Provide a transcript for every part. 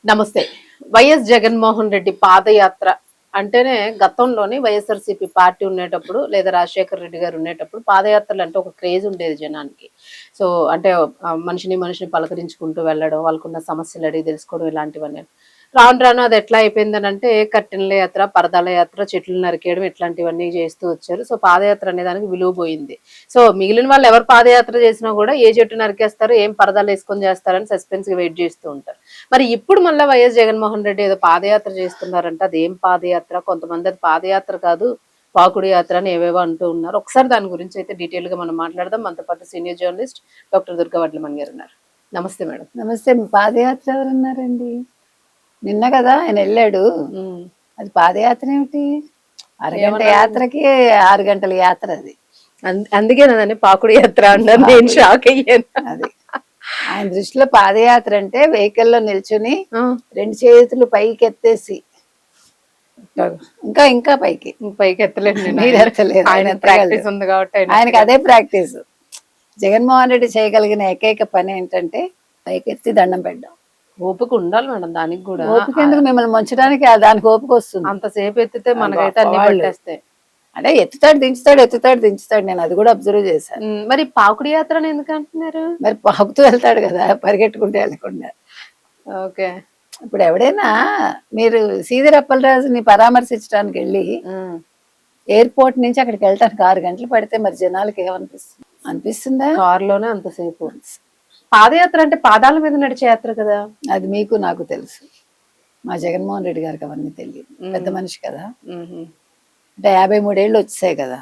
నమస్తే. వైఎస్ జగన్మోహన్ రెడ్డి పాదయాత్ర అంటేనే గతంలోని వైఎస్ఆర్సీపీ పార్టీ ఉండేటప్పుడు లేదా రాజశేఖర రెడ్డి గారు ఉండేటప్పుడు పాదయాత్రలు అంటే ఒక క్రేజ్ ఉండేది జనానికి. సో అంటే మనిషిని పలకరించుకుంటూ వెళ్ళడం, వాళ్ళకున్న సమస్యలు అడిగి తెలుసుకోవడం ఇలాంటివన్నీ. రాను రాను అది ఎట్లా అయిపోయిందని అంటే కట్టెన్ల యాత్ర, పరదాల యాత్ర, చెట్లు నరికేయడం ఇట్లాంటివన్నీ చేస్తూ వచ్చారు. సో పాదయాత్ర అనే దానికి విలువ పోయింది. సో మిగిలిన వాళ్ళు ఎవరు పాదయాత్ర చేసినా కూడా ఏ చెట్టు నరికేస్తారు, ఏం పరదాలు వేసుకొని చేస్తారని సస్పెన్స్ గా వెయిట్ చేస్తూ ఉంటారు. మరి ఇప్పుడు మళ్ళీ వైఎస్ జగన్మోహన్ రెడ్డి ఏదో పాదయాత్ర చేస్తున్నారంట. అదేం పాదయాత్ర? కొంతమంది అది పాదయాత్ర కాదు, పాకుడు యాత్ర అని ఏవేవో అంటూ ఉన్నారు. ఒకసారి దాని గురించి అయితే డీటెయిల్ గా మనం మాట్లాడదాం. మనతో పాటు senior journalist doctor Durga Vadlamani గారు ఉన్నారు. నమస్తే మేడం. నమస్తే. పాదయాత్ర ఎవరన్నారండి? నిన్న కదా ఆయన వెళ్ళాడు. అది పాదయాత్ర ఏమిటి? అరగంట యాత్రకి 6 గంటల యాత్ర అది. అందుకే నన్ను పాకుడు యాత్ర అన్నారు. నేను షాక్ అయ్యాను. అది ఆయన దృష్టిలో పాదయాత్ర అంటే వెహికల్ లో నిల్చుని 2 చేతులు పైకి ఎత్తేసి ఇంకా ఇంకా పైకి ఎత్తలేదు. మీరు ఎత్తలేదు. ఆయనకి అదే ప్రాక్టీస్. జగన్మోహన్ రెడ్డి చేయగలిగిన ఏకైక పని ఏంటంటే పైకెత్తి దండం పెట్టడం. ఓపిక ఉండాలి మేడం దానికి కూడా. ఓపిక ఎందుకు? మిమ్మల్ని ముంచడానికి దానికి ఓపిక వస్తుంది. అంతసేపు ఎత్తితే మనకైతే అన్ని పట్టేస్తాయి. అంటే ఎత్తుతాడు దించుతాడు. నేను అది కూడా అబ్జర్వ్ చేశాను. మరి పాకుడు యాత్ర ఎందుకు అంటున్నారు? మరి పాకుతూ వెళ్తాడు కదా, పరిగెట్టుకుంటూ వెళ్ళకుండా. ఓకే. ఇప్పుడు ఎవడైనా మీరు సీదిరి అప్పలరాజుని పరామర్శించడానికి వెళ్ళి ఎయిర్పోర్ట్ నుంచి అక్కడికి వెళ్ళటానికి 6 గంటలు పడితే మరి జనాలకి అనిపిస్తుందా? కారులోనే అంతసేపు. పాదయాత్ర అంటే పాదాల మీద నడిచే యాత్ర కదా. అది మీకు నాకు తెలుసు. మా జగన్మోహన్ రెడ్డి గారికి అవన్నీ తెలియదు. పెద్ద మనిషి కదా. అంటే 53 ఏళ్ళు వచ్చాయి కదా.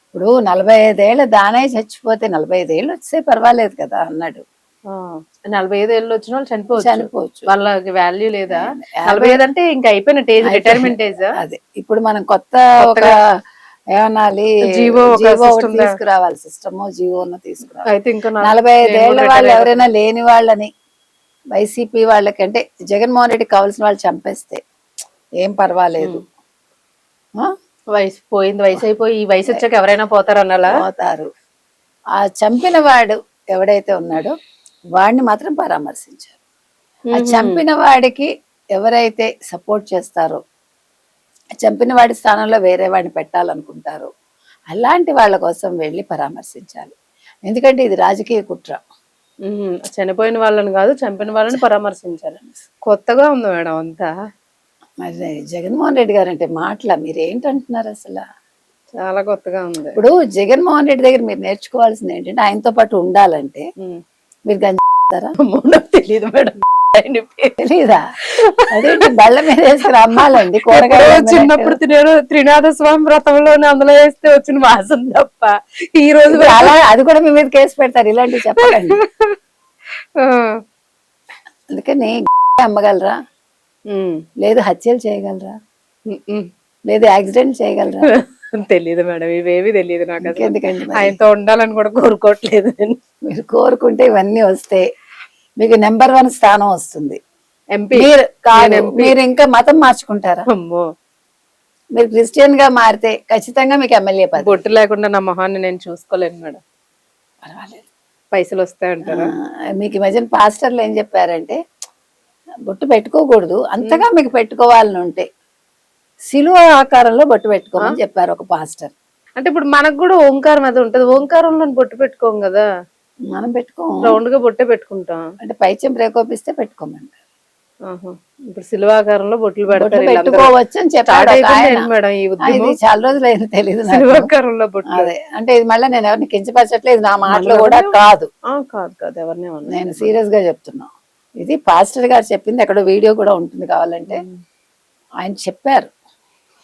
ఇప్పుడు 45 ఏళ్ళ దానయ్య చచ్చిపోతే 45 ఏళ్ళు వచ్చాయి పర్వాలేదు కదా అన్నాడు. 45 ఏళ్ళు వచ్చిన వాళ్ళు చనిపోవచ్చు. వాళ్ళకి వాల్యూ లేదా? 45 అంటే ఇంకా అయిపోయిన ఏజ్, రిటైర్మెంట్ ఏజ్. అదే ఇప్పుడు మనం కొత్త ఒక ఏమనాలి, జీవో తీసుకురావాలి, సిస్టమ్ జీవోను తీసుకురావాలి. అయితే ఇంకా 45 ఏళ్ల వాళ్ళు ఎవరైనా లేని వాళ్ళని వైసీపీ వాళ్ళకి అంటే జగన్మోహన్ రెడ్డికి కావాల్సిన వాళ్ళు చంపేస్తే ఏం పర్వాలేదు. వయసు పోయింది, వయసు అయిపోయి ఈ వయసు వచ్చాక ఎవరైనా పోతారు అన్నలా పోతారు. ఆ చంపిన వాడు ఎవడైతే ఉన్నాడో వాడిని మాత్రం పరామర్శించారు. ఆ చంపిన వాడికి ఎవరైతే సపోర్ట్ చేస్తారో, చంపిన వాడి స్థానంలో వేరే వాడిని పెట్టాలనుకుంటారో అలాంటి వాళ్ళ కోసం వెళ్ళి పరామర్శించాలి. ఎందుకంటే ఇది రాజకీయ కుట్ర. చనిపోయిన వాళ్ళని కాదు, చంపిన వాళ్ళని పరామర్శించాలి. కొత్తగా ఉంది మేడం అంతా. మరి జగన్మోహన్ రెడ్డి గారు అంటే మాటల మీరు ఏంటంటున్నారు అసలు? చాలా కొత్తగా ఉంది. ఇప్పుడు జగన్మోహన్ రెడ్డి దగ్గర మీరు నేర్చుకోవాల్సింది ఏంటంటే ఆయనతో పాటు ఉండాలంటే మీరు గంజారా? తెలియదు మేడం. తెలీదా? అదేంటి బళ్ళ మీద వేసుకుని అమ్మాలండి కూరగాయలు. చిన్నప్పుడు త్రినాథ స్వామి వ్రతంలోనే అందులో వేస్తే వచ్చిన వాసన తప్ప ఈ రోజు అలా అది కూడా మీ మీద కేసు పెడతారు. ఇలాంటివి చెప్పకండి. అందుకని అమ్మగలరా? లేదు హత్యలు చేయగలరా? లేదు యాక్సిడెంట్ చేయగలరా? తెలీదు మేడం, ఇవేవి తెలియదు నాకు. ఎందుకండి ఆయనతో ఉండాలని కూడా కోరుకోవట్లేదు. మీరు కోరుకుంటే ఇవన్నీ వస్తే మీకు నెంబర్ 1 స్థానం వస్తుంది. ఎంపీ మీరు ఇంకా మతం మార్చుకుంటారా? మీరు క్రిస్టియన్ గా మారితే ఖచ్చితంగా మీకు ఎమ్మెల్యే పదవి. బొట్టు లేకుండా నా మొహాన్ని నేను చూసుకోలేను మేడం. పర్వాలేదు, పైసలు వస్తాయంటారా? మీకు ఈ మధ్యన పాస్టర్లు ఏం చెప్పారంటే బొట్టు పెట్టుకోకూడదు, అంతగా మీకు పెట్టుకోవాలని ఉంటే సిలువ ఆకారంలో బొట్టు పెట్టుకోమని చెప్పారు ఒక పాస్టర్. అంటే ఇప్పుడు మనకు కూడా ఓంకారం అది ఉంటది, ఓంకారంలో బొట్టు పెట్టుకోం కదా. మనం పెట్టుకోం, రౌండ్ గా బొట్టే పెట్టుకుంటాం. అంటే పైచెం రేకోపిస్తే పెట్టుకోమంటారు. ఇప్పుడు సిలువాకారంలో బొట్లు పెట్టుకోవచ్చు అని చెప్పాడు మేడం. ఇది చాలా రోజులు అయినా తెలియదు సిలువాకారంలో బొట్లు. అదే అంటే ఇది మళ్ళీ నేను ఎవరిని కించపరచట్లేదు, నా మాటలు కూడా కాదు. ఎవరిని నేను సీరియస్ గా చెప్తున్నా. ఇది పాస్టర్ గారు చెప్పింది, ఎక్కడో వీడియో కూడా ఉంటుంది కావాలంటే. ఆయన చెప్పారు,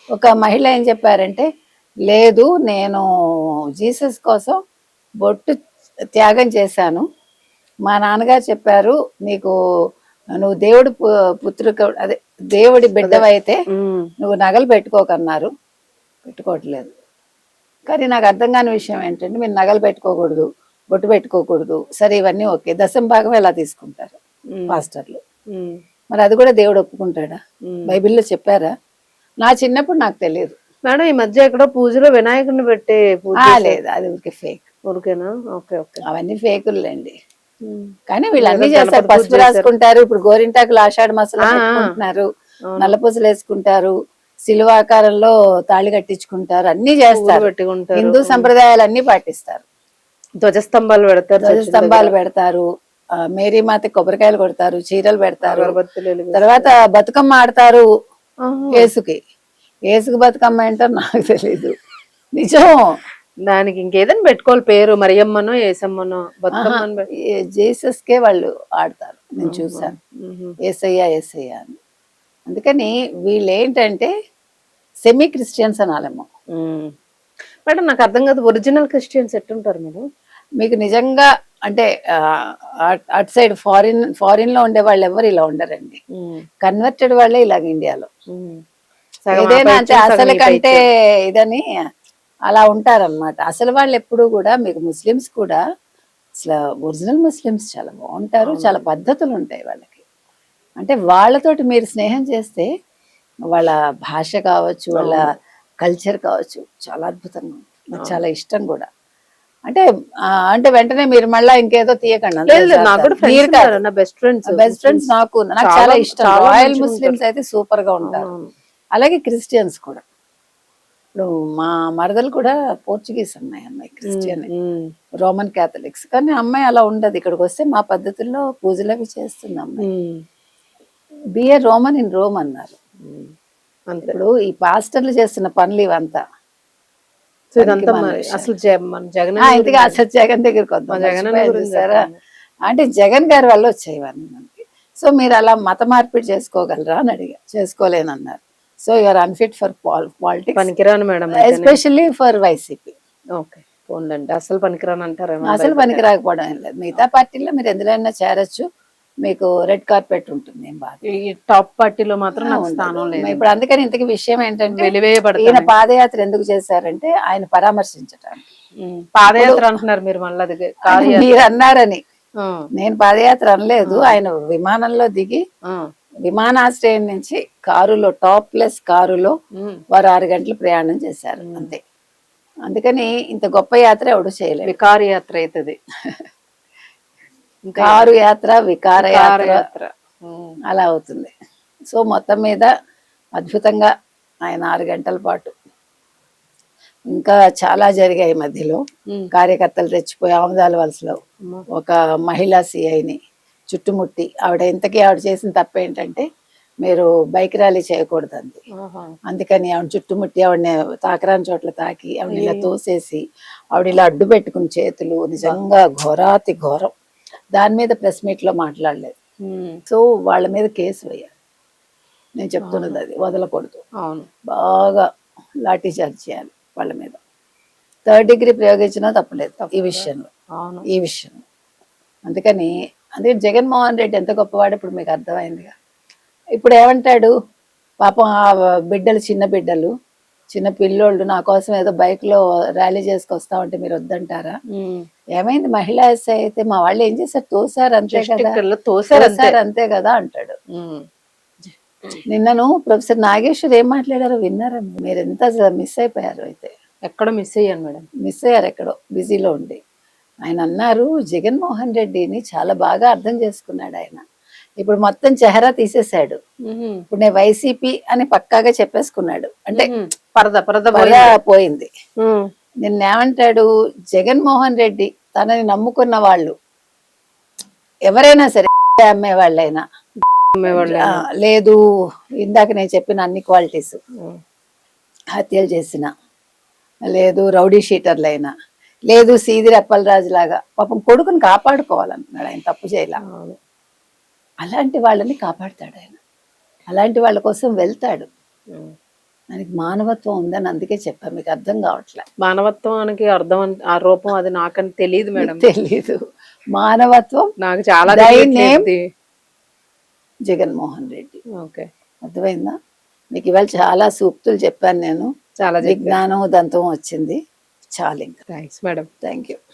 ఒక మహిళ ఏం చెప్పారంటే, లేదు నేను జీసస్ కోసం బొట్టు త్యాగం చేశాను, మా నాన్నగారు చెప్పారు నువ్వు దేవుడి అదే దేవుడి బిడ్డవైతే నువ్వు నగలు పెట్టుకోకన్నారు. పెట్టుకోవట్లేదు. కానీ నాకు అర్థం కాని విషయం ఏంటంటే మీరు నగలు పెట్టుకోకూడదు, బొట్టు పెట్టుకోకూడదు, సరే ఇవన్నీ ఓకే, 10% ఎలా తీసుకుంటారు పాస్టర్లు? మరి అది కూడా దేవుడు ఒప్పుకుంటాడా? బైబిల్లో చెప్పారా? నా చిన్నప్పుడు నాకు తెలియదు మేడం. ఈ మధ్య ఎక్కడో పూజలో వినాయకుడిని పెట్టే లేదు, అది ఊరికే ఫేక్. ఊరికేనా? ఓకే ఓకే, అవన్నీ ఫేకులండి. కానీ వీళ్ళు అన్ని ఏదో చేస్తారు. గణపతి పూజ పసుపు చేశారు. రాసుకుంటారు, ఇప్పుడు గోరింటాకులు ఆషాఢ మాసంలో ఆ, ఆ. పెట్టుకుంటున్నారు, అవును. నల్లపూసలు వేసుకుంటారు, శిలువాకారంలో తాళి కట్టించుకుంటారు, అన్ని పువ్వులు చేస్తారు. పెట్టుకుంటారు. హిందూ సంప్రదాయాలు అన్ని పాటిస్తారు. ధ్వజస్తంభాలు పెడతారు, ధ్వజ చర్చిల స్తంభాలు దగ్గర. పెడతారు, మేరీమాత కొబ్బరికాయలు కొడతారు, చీరలు పెడతారు, అగరబత్తులు వెలిగిస్తారు. తర్వాత బతుకమ్మ ఆడతారు. ఆహా. ఏసుకి బతుకమ్మ ఏంటో నాకు తెలీదు, నిజం. దానికి ఇంకేదైనా పెట్టుకోవాలి పేరు, మరియమ్మనో ఏసమ్మనో బతుకమ్మను జీసస్ కే వాళ్ళు ఆడతారు, నేను చూసాను. ఏసయ్య ఏసయ్య అని. అందుకని వీళ్ళు ఏంటంటే సెమీ క్రిస్టియన్స్ అనాలేమో. మేడం నాకు అర్థం కాదు, ఒరిజినల్ క్రిస్టియన్స్ ఎట్టుంటారు మేడం? మీకు నిజంగా అంటే అటు సైడ్ ఫారిన్ లో ఉండే వాళ్ళు ఎవరు ఇలా ఉండరండి. కన్వర్టెడ్ వాళ్ళే ఇలాగ ఇండియాలో ఏదైనా అంటే అసలు కంటే ఇదని అలా ఉంటారన్నమాట. అసలు వాళ్ళు ఎప్పుడు కూడా మీకు ముస్లిమ్స్ కూడా అసలు ఒరిజినల్ ముస్లిమ్స్ చాలా బాగుంటారు, చాలా పద్ధతులు ఉంటాయి వాళ్ళకి. అంటే వాళ్ళతోటి మీరు స్నేహం చేస్తే వాళ్ళ భాష కావచ్చు, వాళ్ళ కల్చర్ కావచ్చు, చాలా అద్భుతంగా ఉంటుంది. నాకు చాలా ఇష్టం కూడా. అంటే అంటే వెంటనే మీరు మళ్ళీ ఇంకేదో తీయకండి. బెస్ట్ ఫ్రెండ్స్ నాకు చాలా ఇష్టం. రాయల్ ముస్లిమ్స్ అయితే సూపర్ గా ఉంటారు, అలాగే క్రిస్టియన్స్ కూడా. ఇప్పుడు మా మరదలు కూడా పోర్చుగీస్ అమ్మాయి క్రిస్టియన్, రోమన్ క్యాథలిక్స్. కానీ అమ్మాయి అలా ఉండదు, ఇక్కడికి వస్తే మా పద్ధతుల్లో పూజలు అవి చేస్తుంది అమ్మాయి. బిఏ రోమన్ ఇన్ రోమ్ అన్నారు. ఇప్పుడు ఈ పాస్టర్లు చేస్తున్న పనులు ఇవంతా అసలు జగన్ ఇంతగా అసలు జగన్ దగ్గరికి వద్దాం. అంటే జగన్ గారి వల్ల వచ్చాయి ఇవన్నీ మనకి. సో మీరు అలా మత మార్పిడి చేసుకోగలరా అని అడిగా. చేసుకోలేనన్నారు. So you're unfit for politics, పనికిరాను madam, especially for YCP. Okay పోన్లండి, అసలు పనికిరాను అంటారు. అసలు పనికి రాకపోవడం ఏం లేదు. మిగతా పార్టీలో మీరు ఎందులోనైనా చేరొచ్చు, మీకు రెడ్ కార్పెట్ ఉంటుంది, ఏం బాధ. ఈ టాప్ పార్టీలో మాత్రం నాకు స్థానం లేదు. ఇప్పుడు అందుకని ఇంతకీ విషయం ఏంటంటే, వెలివేయబడతాను. ఈయన పాదయాత్ర ఎందుకు చేశారంటే ఆయన పరామర్శించడానికి. పాదయాత్ర అంటున్నారు మీరు, మళ్ళీ మీరు అన్నారని. నేను పాదయాత్ర అనలేదు. ఆయన విమానంలో దిగి విమానాశ్రయం నుంచి కారులో, టాప్లెస్ కారులో వారు 6 గంటలు ప్రయాణం చేశారు అంతే. అందుకని ఇంత గొప్ప యాత్ర ఎవడు చేయలేదు. వికార యాత్ర అవుతుంది, కారు యాత్ర, వికార యాత్ర అలా అవుతుంది. సో మొత్తం మీద అద్భుతంగా ఆయన 6 గంటల పాటు. ఇంకా చాలా జరిగాయి మధ్యలో. కార్యకర్తలు తెచ్చిపోయి ఆముదాల వలసలో ఒక మహిళా సిఐని చుట్టుముట్టి, ఇంతకీ ఆవిడ చేసిన తప్పు ఏంటంటే మీరు బైక్ ర్యాలీ చేయకూడదండి. అందుకని ఆవిడ చుట్టుముట్టి ఆవిడని తాకరాని చోట్ల తాకి ఆవిడ ఇలా తోసేసి ఆవిడ ఇలా అడ్డు పెట్టుకుని చేతులు, నిజంగా ఘోరాతి ఘోరం. దాని మీద ప్రెస్ మీట్ లో మాట్లాడలేదు. సో వాళ్ళ మీద కేసు వేయాలి. నేను చెప్తున్నది అది, వదలకూడదు. బాగా లాఠీ చార్జ్ చేయాలి వాళ్ళ మీద. 3rd డిగ్రీ ప్రయోగించినా తప్పలేదు ఈ విషయంలో. అందుకని జగన్మోహన్ రెడ్డి ఎంత గొప్పవాడు ఇప్పుడు మీకు అర్థమైందిగా. ఇప్పుడు ఏమంటాడు పాపం, ఆ బిడ్డలు, చిన్న పిల్లోళ్ళు నా కోసం ఏదో బైక్ లో ర్యాలీ చేసుకొస్తా ఉంటే మీరు వద్దంటారా? ఏమైంది, మహిళా ఎస్ఐ అయితే మా వాళ్ళు ఏం చేశారు, తోసారు అంతే కదా అంటాడు. నిన్నను ప్రొఫెసర్ నాగేశ్వర్ ఏం మాట్లాడారో విన్నారా మీరు? ఎంత మిస్ అయిపోయారు. అయితే ఎక్కడో మిస్ అయ్యాను మేడం. మిస్ అయ్యారు ఎక్కడో బిజీలో ఉండి. ఆయన అన్నారు, జగన్మోహన్ రెడ్డిని చాలా బాగా అర్థం చేసుకున్నాడు ఆయన. ఇప్పుడు మొత్తం చెహరా తీసేశాడు. ఇప్పుడు నేను వైసీపీ అని పక్కాగా చెప్పేసుకున్నాడు. అంటే పరద పోయింది. నిన్నేమంటాడు, జగన్మోహన్ రెడ్డి తనని నమ్ముకున్న వాళ్ళు ఎవరైనా సరే, అమ్మే వాళ్ళైనా లేదు, ఇందాక నేను చెప్పిన అన్ని క్వాలిటీస్, హత్యలు చేసిన, లేదు రౌడీ షీటర్లైనా, లేదు సీదిరి అప్పలరాజు లాగా పాపం కొడుకుని కాపాడుకోవాలనుకున్నాడు ఆయన, తప్పు చేయాల. అలాంటి వాళ్ళని కాపాడుతాడు ఆయన, అలాంటి వాళ్ళ కోసం వెళ్తాడు. ఆయనకి మానవత్వం ఉందని అందుకే చెప్పా. మీకు అర్థం కావట్లే మానవత్వానికి అర్థం, ఆ రూపం అది నాకని తెలియదు మేడం. తెలీదు మానవత్వం. నాకు చాలా జగన్మోహన్ రెడ్డి. ఓకే, అర్థమైందా? మీకు ఇవాళ చాలా సూక్తులు చెప్పాను నేను, చాలా విజ్ఞానం దంతం వచ్చింది. చాలా ఇంకా. Thanks madam. Thank you.